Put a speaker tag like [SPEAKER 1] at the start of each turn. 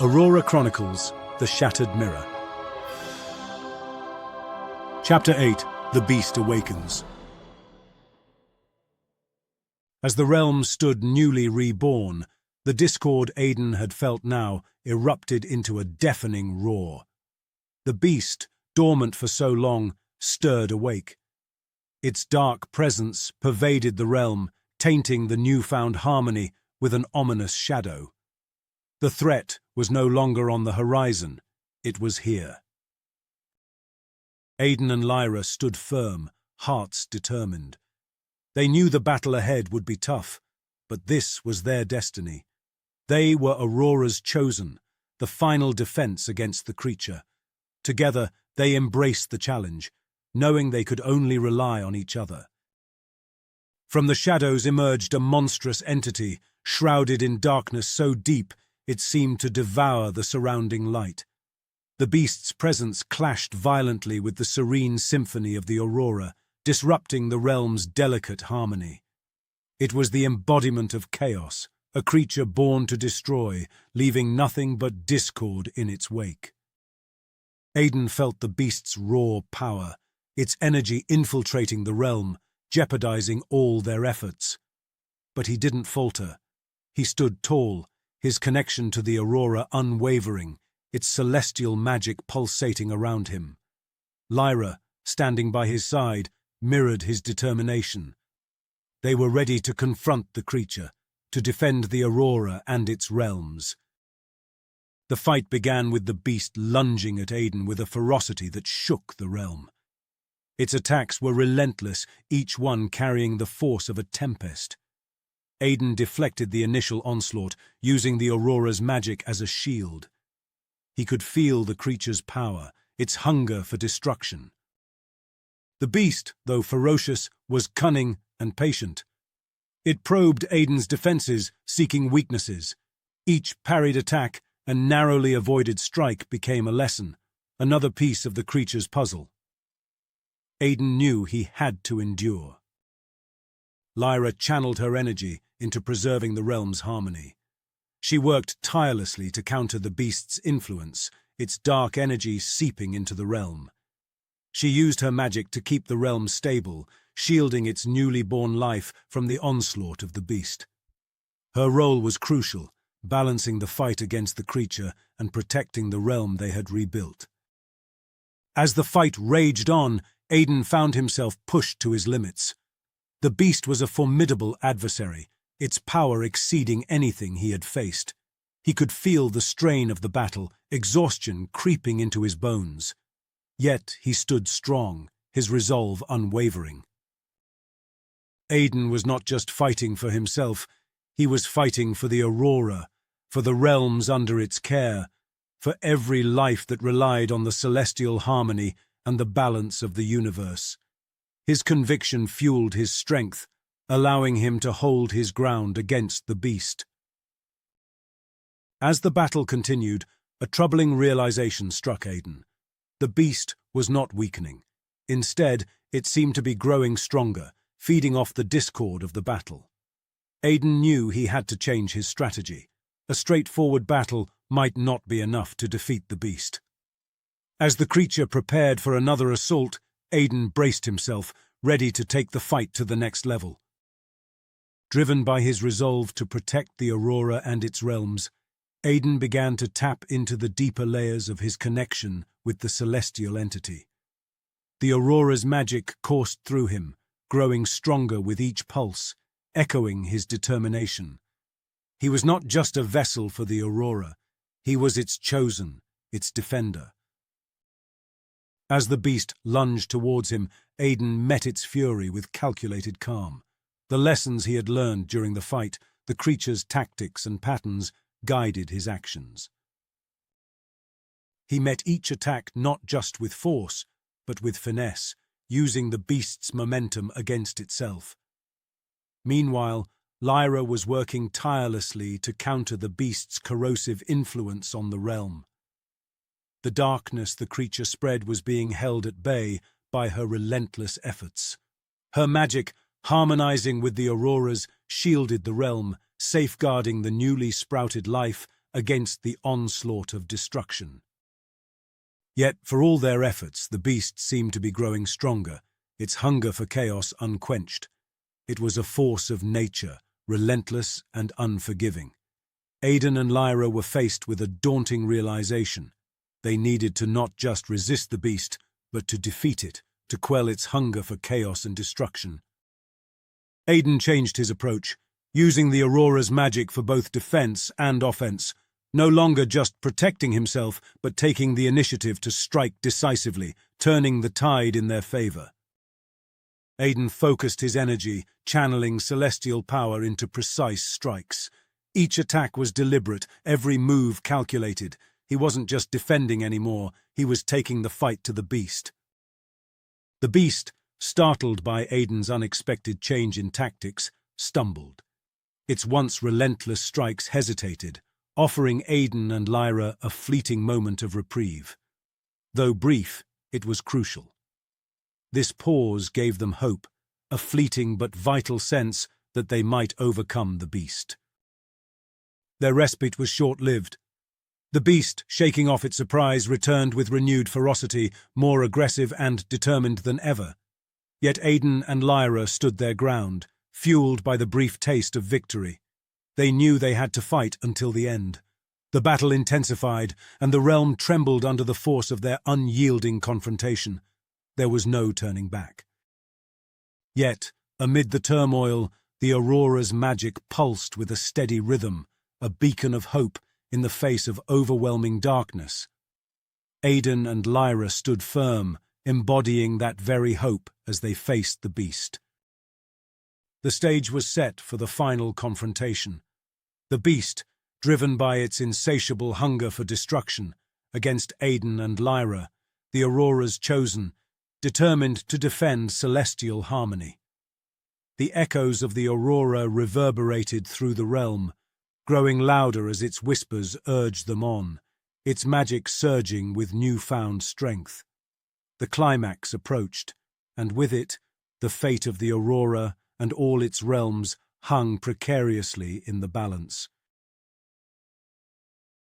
[SPEAKER 1] Aurora Chronicles, The Shattered Mirror. Chapter 8, The Beast Awakens. As the realm stood newly reborn, the discord Aiden had felt now erupted into a deafening roar. The beast, dormant for so long, stirred awake. Its dark presence pervaded the realm, tainting the newfound harmony with an ominous shadow. The threat was no longer on the horizon, it was here. Aiden and Lyra stood firm, hearts determined. They knew the battle ahead would be tough, but this was their destiny. They were Aurora's chosen, the final defense against the creature. Together, they embraced the challenge, knowing they could only rely on each other. From the shadows emerged a monstrous entity, shrouded in darkness so deep it seemed to devour the surrounding light. The beast's presence clashed violently with the serene symphony of the Aurora, disrupting the realm's delicate harmony. It was the embodiment of chaos, a creature born to destroy, leaving nothing but discord in its wake. Aiden felt the beast's raw power, its energy infiltrating the realm, jeopardizing all their efforts. But he didn't falter. He stood tall, his connection to the Aurora unwavering, its celestial magic pulsating around him. Lyra, standing by his side, mirrored his determination. They were ready to confront the creature, to defend the Aurora and its realms. The fight began with the beast lunging at Aiden with a ferocity that shook the realm. Its attacks were relentless, each one carrying the force of a tempest. Aiden deflected the initial onslaught, using the Aurora's magic as a shield. He could feel the creature's power, its hunger for destruction. The beast, though ferocious, was cunning and patient. It probed Aiden's defenses, seeking weaknesses. Each parried attack and narrowly avoided strike became a lesson, another piece of the creature's puzzle. Aiden knew he had to endure. Lyra channeled her energy into preserving the realm's harmony. She worked tirelessly to counter the beast's influence, its dark energy seeping into the realm. She used her magic to keep the realm stable, shielding its newly born life from the onslaught of the beast. Her role was crucial, balancing the fight against the creature and protecting the realm they had rebuilt. As the fight raged on, Aiden found himself pushed to his limits. The beast was a formidable adversary, its power exceeding anything he had faced. He could feel the strain of the battle, exhaustion creeping into his bones. Yet he stood strong, his resolve unwavering. Aiden was not just fighting for himself, he was fighting for the Aurora, for the realms under its care, for every life that relied on the celestial harmony and the balance of the universe. His conviction fueled his strength, allowing him to hold his ground against the beast. As the battle continued, a troubling realization struck Aiden. The beast was not weakening. Instead, it seemed to be growing stronger, feeding off the discord of the battle. Aiden knew he had to change his strategy. A straightforward battle might not be enough to defeat the beast. As the creature prepared for another assault, Aiden braced himself, ready to take the fight to the next level. Driven by his resolve to protect the Aurora and its realms, Aiden began to tap into the deeper layers of his connection with the celestial entity. The Aurora's magic coursed through him, growing stronger with each pulse, echoing his determination. He was not just a vessel for the Aurora, he was its chosen, its defender. As the beast lunged towards him, Aiden met its fury with calculated calm. The lessons he had learned during the fight, the creature's tactics and patterns, guided his actions. He met each attack not just with force, but with finesse, using the beast's momentum against itself. Meanwhile, Lyra was working tirelessly to counter the beast's corrosive influence on the realm. The darkness the creature spread was being held at bay by her relentless efforts. Her magic, harmonizing with the Aurora's, shielded the realm, safeguarding the newly sprouted life against the onslaught of destruction. Yet, for all their efforts, the beast seemed to be growing stronger, its hunger for chaos unquenched. It was a force of nature, relentless and unforgiving. Aiden and Lyra were faced with a daunting realization. They needed to not just resist the beast, but to defeat it, to quell its hunger for chaos and destruction. Aiden changed his approach, using the Aurora's magic for both defense and offense, no longer just protecting himself, but taking the initiative to strike decisively, turning the tide in their favor. Aiden focused his energy, channeling celestial power into precise strikes. Each attack was deliberate, every move calculated. He wasn't just defending anymore, he was taking the fight to the beast. The beast, startled by Aiden's unexpected change in tactics, stumbled. Its once relentless strikes hesitated, offering Aiden and Lyra a fleeting moment of reprieve. Though brief, it was crucial. This pause gave them hope, a fleeting but vital sense that they might overcome the beast. Their respite was short-lived. The beast, shaking off its surprise, returned with renewed ferocity, more aggressive and determined than ever. Yet Aiden and Lyra stood their ground, fueled by the brief taste of victory. They knew they had to fight until the end. The battle intensified, and the realm trembled under the force of their unyielding confrontation. There was no turning back. Yet, amid the turmoil, the Aurora's magic pulsed with a steady rhythm, a beacon of hope in the face of overwhelming darkness. Aiden and Lyra stood firm, embodying that very hope as they faced the beast. The stage was set for the final confrontation. The beast, driven by its insatiable hunger for destruction, against Aiden and Lyra, the Aurora's chosen, determined to defend celestial harmony. The echoes of the Aurora reverberated through the realm, growing louder as its whispers urged them on, its magic surging with newfound strength. The climax approached, and with it, the fate of the Aurora and all its realms hung precariously in the balance.